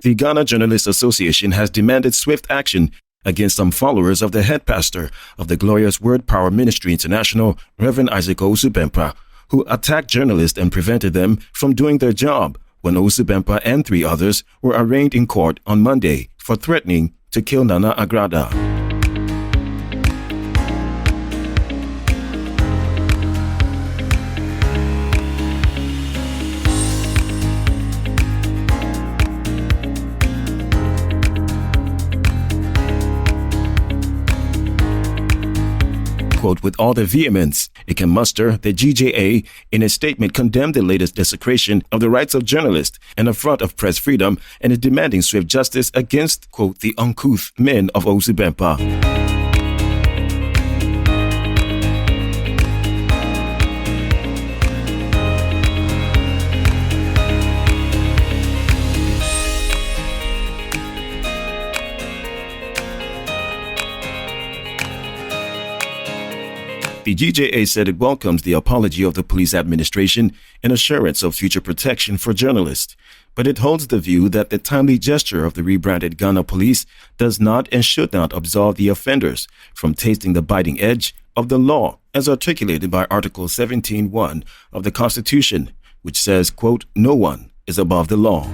The Ghana Journalists Association has demanded swift action against some followers of the head pastor of the Glorious Word Power Ministry International, Reverend Isaac Owusu-Bempah, who attacked journalists and prevented them from doing their job when Owusu-Bempah and 3 others were arraigned in court on Monday for threatening to kill Nana Agrada. Quote, with all the vehemence it can muster, the GJA in a statement condemned the latest desecration of the rights of journalists and affront of press freedom and is demanding swift justice against, quote, the uncouth men of Owusu-Bempah. The GJA said it welcomes the apology of the police administration and assurance of future protection for journalists, but it holds the view that the timely gesture of the rebranded Ghana Police does not and should not absolve the offenders from tasting the biting edge of the law as articulated by Article 17(1) of the Constitution, which says, quote, no one is above the law.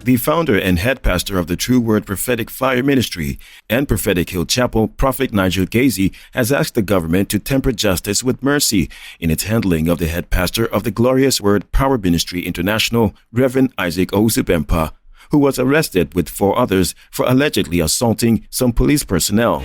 The founder and head pastor of the True Word Prophetic Fire Ministry and Prophetic Hill Chapel, Prophet Nigel Gazy, has asked the government to temper justice with mercy in its handling of the head pastor of the Glorious Word Power Ministry International, Reverend Isaac Owusu-Bempah, who was arrested with 4 others for allegedly assaulting some police personnel.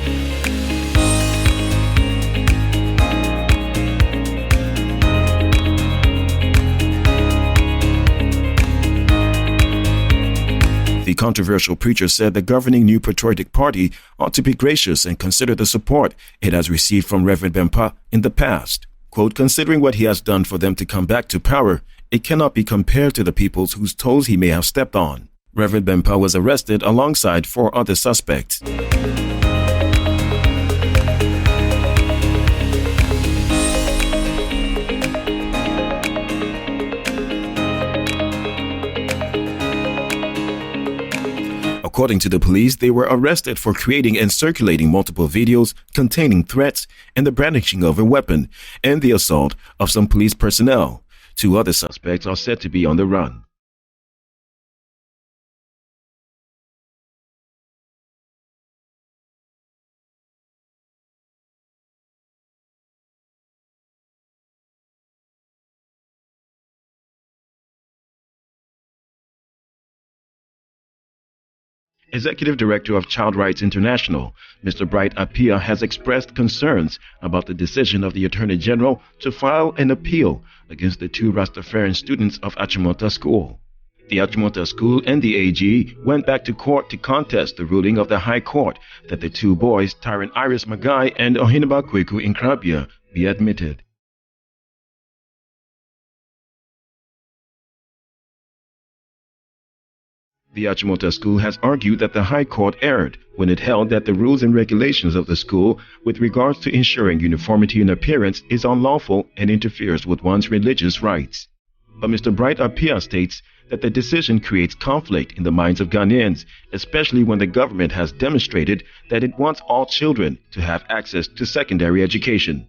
The controversial preacher said the governing New Patriotic Party ought to be gracious and consider the support it has received from Reverend Bempah in the past. Quote, considering what he has done for them to come back to power, it cannot be compared to the peoples whose toes he may have stepped on. Reverend Bempah was arrested alongside 4 other suspects. According to the police, they were arrested for creating and circulating multiple videos containing threats and the brandishing of a weapon and the assault of some police personnel. 2 other suspects are said to be on the run. Executive Director of Child Rights International, Mr. Bright Appiah, has expressed concerns about the decision of the Attorney General to file an appeal against the 2 Rastafarian students of Achimota School. The Achimota School and the AG went back to court to contest the ruling of the High Court that the 2 boys, Tyron Iris Magai and Ohinaba Kweku Inkrabia, be admitted. The Achimota School has argued that the High Court erred when it held that the rules and regulations of the school with regards to ensuring uniformity in appearance is unlawful and interferes with one's religious rights. But Mr. Bright Appiah states that the decision creates conflict in the minds of Ghanaians, especially when the government has demonstrated that it wants all children to have access to secondary education.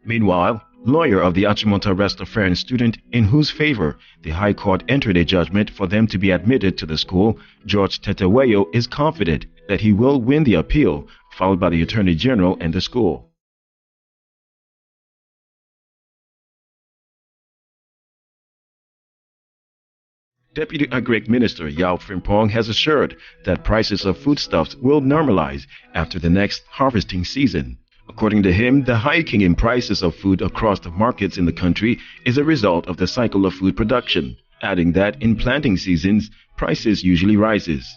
Meanwhile, lawyer of the Achimota Rastafarian student in whose favor the High Court entered a judgment for them to be admitted to the school, George Teteweyo, is confident that he will win the appeal, followed by the Attorney General and the school. Deputy Agric Minister Yao Frimpong has assured that prices of foodstuffs will normalize after the next harvesting season. According to him, the hiking in prices of food across the markets in the country is a result of the cycle of food production, adding that in planting seasons, prices usually rises.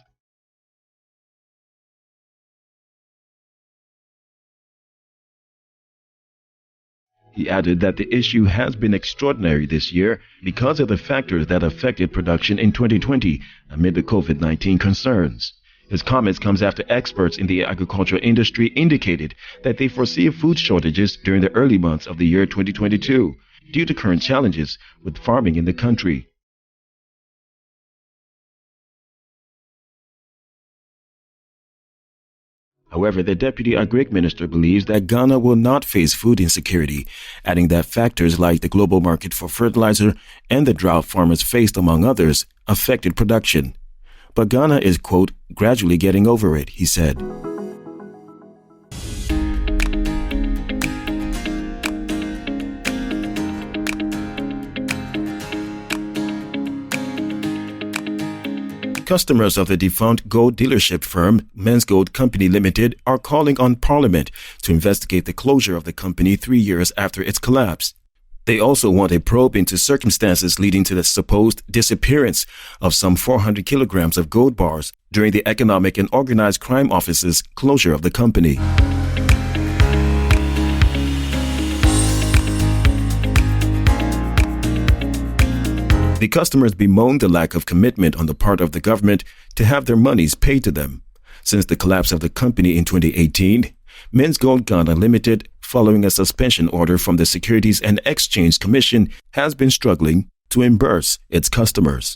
He added that the issue has been extraordinary this year because of the factors that affected production in 2020 amid the COVID-19 concerns. His comments comes after experts in the agricultural industry indicated that they foresee food shortages during the early months of the year 2022 due to current challenges with farming in the country. However, the Deputy Agric Minister believes that Ghana will not face food insecurity, adding that factors like the global market for fertilizer and the drought farmers faced, among others, affected production. But Ghana is, quote, gradually getting over it, he said. Customers of the defunct gold dealership firm Men's Gold Company Limited are calling on Parliament to investigate the closure of the company 3 years after its collapse. They also want a probe into circumstances leading to the supposed disappearance of some 400 kilograms of gold bars during the Economic and Organized Crime Office's closure of the company. The customers bemoaned the lack of commitment on the part of the government to have their monies paid to them. Since the collapse of the company in 2018, Men's Gold Ghana Limited, following a suspension order from the Securities and Exchange Commission, has been struggling to reimburse its customers.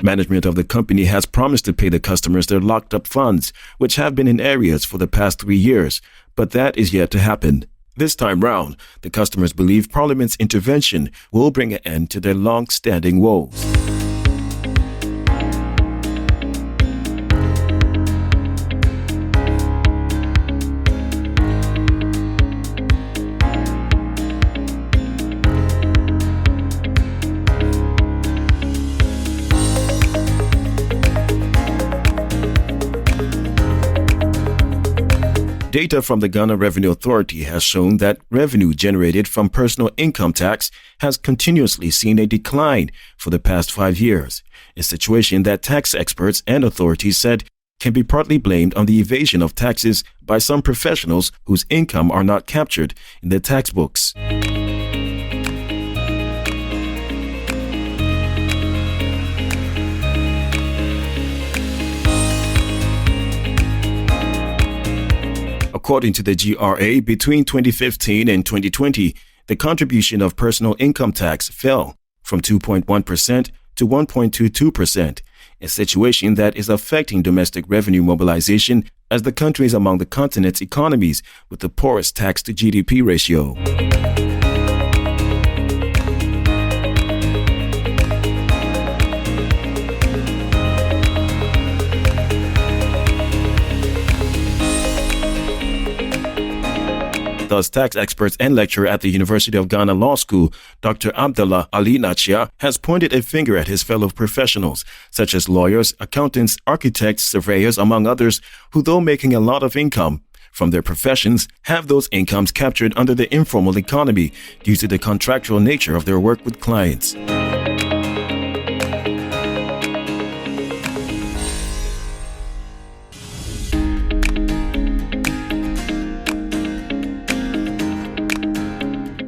Management of the company has promised to pay the customers their locked-up funds, which have been in arrears for the past 3 years, but that is yet to happen. This time round, the customers believe Parliament's intervention will bring an end to their long-standing woes. Data from the Ghana Revenue Authority has shown that revenue generated from personal income tax has continuously seen a decline for the past 5 years, a situation that tax experts and authorities said can be partly blamed on the evasion of taxes by some professionals whose income are not captured in the tax books. According to the GRA, between 2015 and 2020, the contribution of personal income tax fell from 2.1% to 1.22%, a situation that is affecting domestic revenue mobilization as the country is among the continent's economies with the poorest tax-to-GDP ratio. Thus, tax experts and lecturer at the University of Ghana Law School, Dr. Abdallah Ali Nachia, has pointed a finger at his fellow professionals, such as lawyers, accountants, architects, surveyors, among others, who, though making a lot of income from their professions, have those incomes captured under the informal economy due to the contractual nature of their work with clients.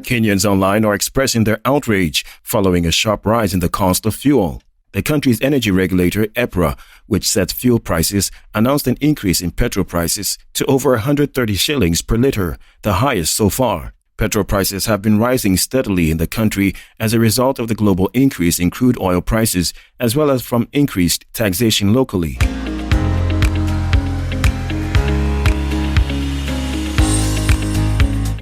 Kenyans online are expressing their outrage following a sharp rise in the cost of fuel. The country's energy regulator, EPRA, which sets fuel prices, announced an increase in petrol prices to over 130 shillings per litre, the highest so far. Petrol prices have been rising steadily in the country as a result of the global increase in crude oil prices, as well as from increased taxation locally.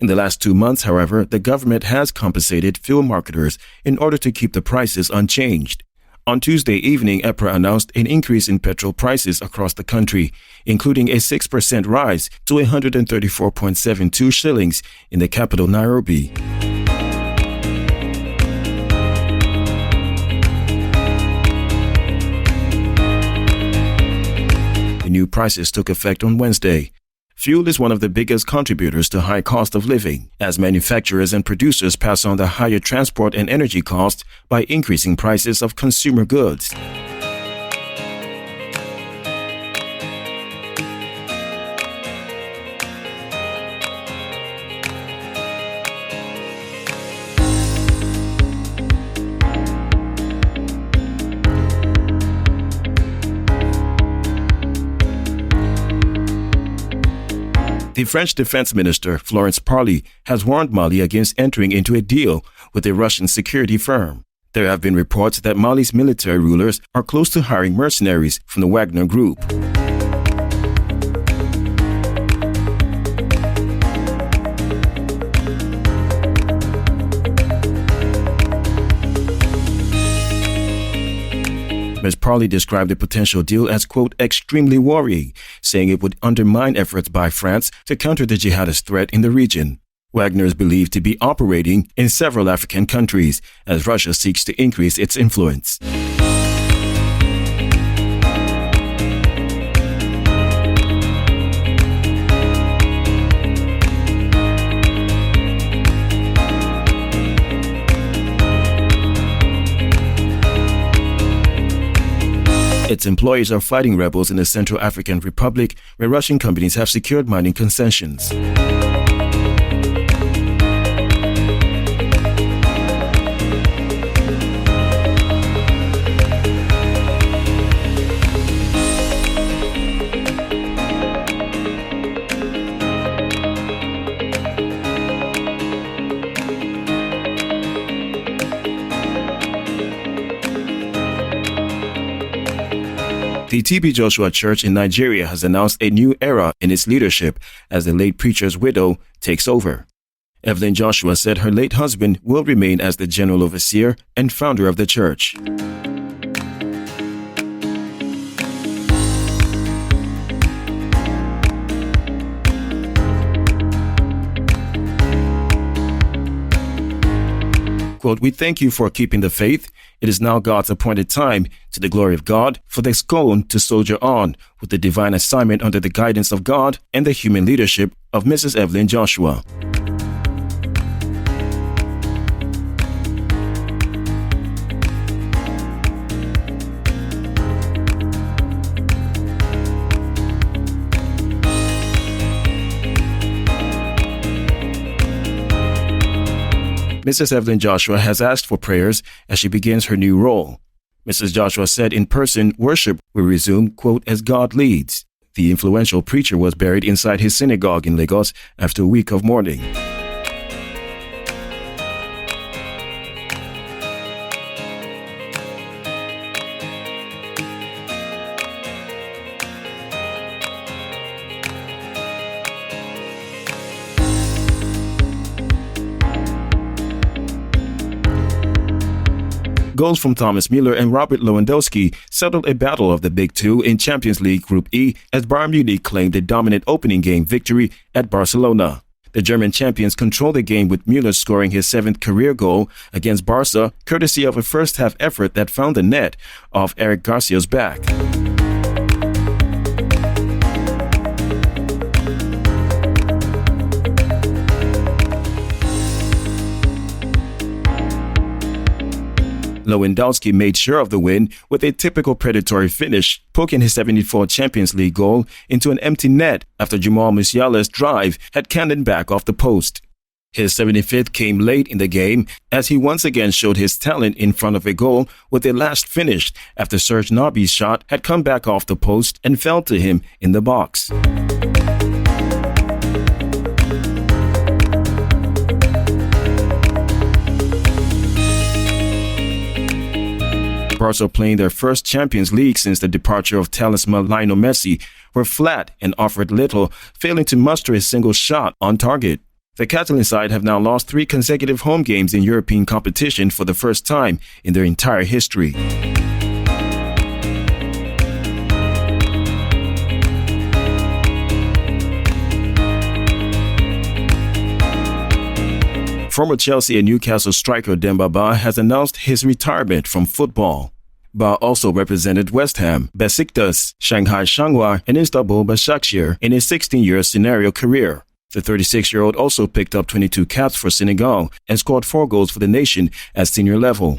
In the last 2 months, however, the government has compensated fuel marketers in order to keep the prices unchanged. On Tuesday evening, EPRA announced an increase in petrol prices across the country, including a 6% rise to 134.72 shillings in the capital, Nairobi. The new prices took effect on Wednesday. Fuel is one of the biggest contributors to high cost of living, as manufacturers and producers pass on the higher transport and energy costs by increasing prices of consumer goods. The French Defense Minister, Florence Parley, has warned Mali against entering into a deal with a Russian security firm. There have been reports that Mali's military rulers are close to hiring mercenaries from the Wagner Group. Ms. Parley described the potential deal as, quote, extremely worrying, saying it would undermine efforts by France to counter the jihadist threat in the region. Wagner is believed to be operating in several African countries as Russia seeks to increase its influence. Its employees are fighting rebels in the Central African Republic, where Russian companies have secured mining concessions. The TB Joshua Church in Nigeria has announced a new era in its leadership as the late preacher's widow takes over. Evelyn Joshua said her late husband will remain as the general overseer and founder of the church. Quote, we thank you for keeping the faith. It is now God's appointed time, to the glory of God, for the scone to soldier on with the divine assignment under the guidance of God and the human leadership of Mrs. Evelyn Joshua. Mrs. Evelyn Joshua has asked for prayers as she begins her new role. Mrs. Joshua said in-person worship will resume, quote, as God leads. The influential preacher was buried inside his synagogue in Lagos after a week of mourning. Goals from Thomas Müller and Robert Lewandowski settled a battle of the Big Two in Champions League Group E as Bayern Munich claimed a dominant opening game victory at Barcelona. The German champions controlled the game with Müller scoring his 7th career goal against Barca, courtesy of a first-half effort that found the net off Eric Garcia's back. Lewandowski made sure of the win with a typical predatory finish, poking his 74th Champions League goal into an empty net after Jamal Musiala's drive had cannoned back off the post. His 75th came late in the game as he once again showed his talent in front of a goal with a last finish after Serge Gnabry's shot had come back off the post and fell to him in the box. Barca, playing their first Champions League since the departure of talisman Lionel Messi, were flat and offered little, failing to muster a single shot on target. The Catalan side have now lost 3 consecutive home games in European competition for the first time in their entire history. Former Chelsea and Newcastle striker Demba Ba has announced his retirement from football. Ba also represented West Ham, Besiktas, Shanghai Shenhua, and Istanbul Başakşehir in his 16-year scenario career. The 36-year-old also picked up 22 caps for Senegal and scored 4 goals for the nation at senior level.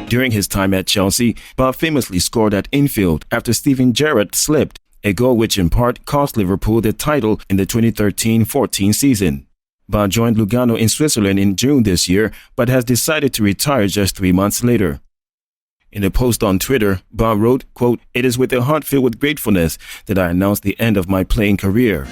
During his time at Chelsea, Ba famously scored at infield after Steven Gerrard slipped, a goal which in part cost Liverpool the title in the 2013-14 season. Ba joined Lugano in Switzerland in June this year, but has decided to retire just 3 months later. In a post on Twitter, Ba wrote, quote, "It is with a heart filled with gratefulness that I announce the end of my playing career."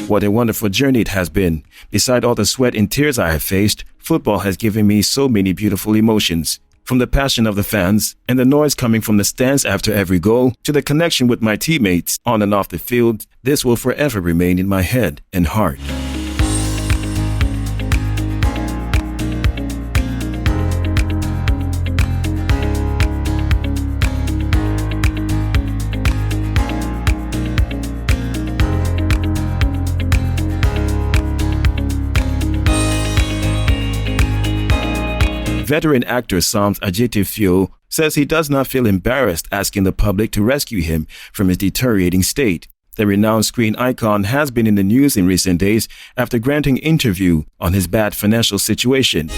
What a wonderful journey it has been. Beside all the sweat and tears I have faced, football has given me so many beautiful emotions. From the passion of the fans and the noise coming from the stands after every goal to the connection with my teammates on and off the field, this will forever remain in my head and heart. Veteran actor Sam Adjetifiu says he does not feel embarrassed asking the public to rescue him from his deteriorating state. The renowned screen icon has been in the news in recent days after granting an interview on his bad financial situation.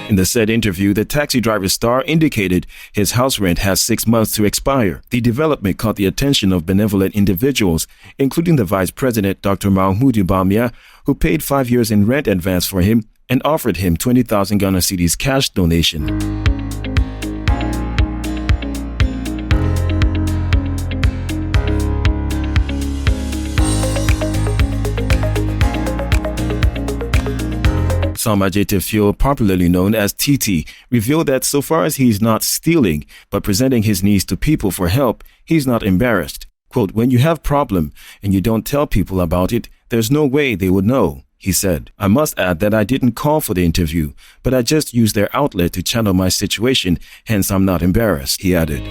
In the said interview, the Taxi Driver star indicated his house rent has 6 months to expire. The development caught the attention of benevolent individuals, including the Vice President Dr. Mahmoud Bamia, who paid 5 years in rent advance for him and offered him 20,000 Ghana cedis cash donation. Sam Adjetifiu, popularly known as TT, revealed that so far as he's not stealing, but presenting his needs to people for help, he's not embarrassed. Quote, "When you have problem and you don't tell people about it, there's no way they would know," he said. "I must add that I didn't call for the interview, but I just used their outlet to channel my situation, hence I'm not embarrassed," he added.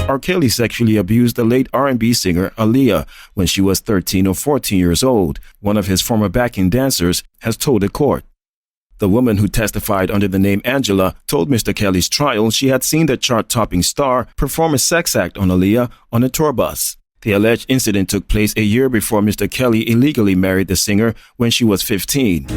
R. Kelly sexually abused the late R&B singer Aaliyah when she was 13 or 14 years old, one of his former backing dancers has told the court. The woman, who testified under the name Angela, told Mr. Kelly's trial she had seen the chart-topping star perform a sex act on Aaliyah on a tour bus. The alleged incident took place a year before Mr. Kelly illegally married the singer when she was 15.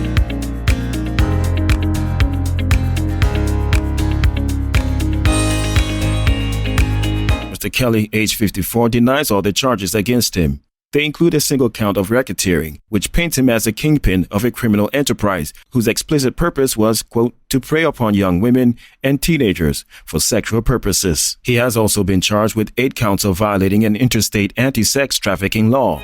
Mr. Kelly, age 54, denies all the charges against him. They include a single count of racketeering, which paints him as a kingpin of a criminal enterprise whose explicit purpose was, quote, "to prey upon young women and teenagers for sexual purposes." He has also been charged with 8 counts of violating an interstate anti-sex trafficking law.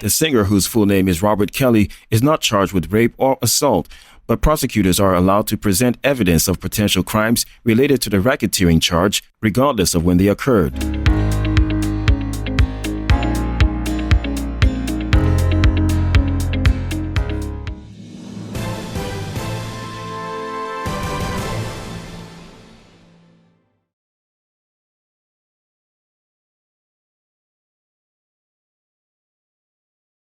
The singer, whose full name is Robert Kelly, is not charged with rape or assault, but prosecutors are allowed to present evidence of potential crimes related to the racketeering charge, regardless of when they occurred.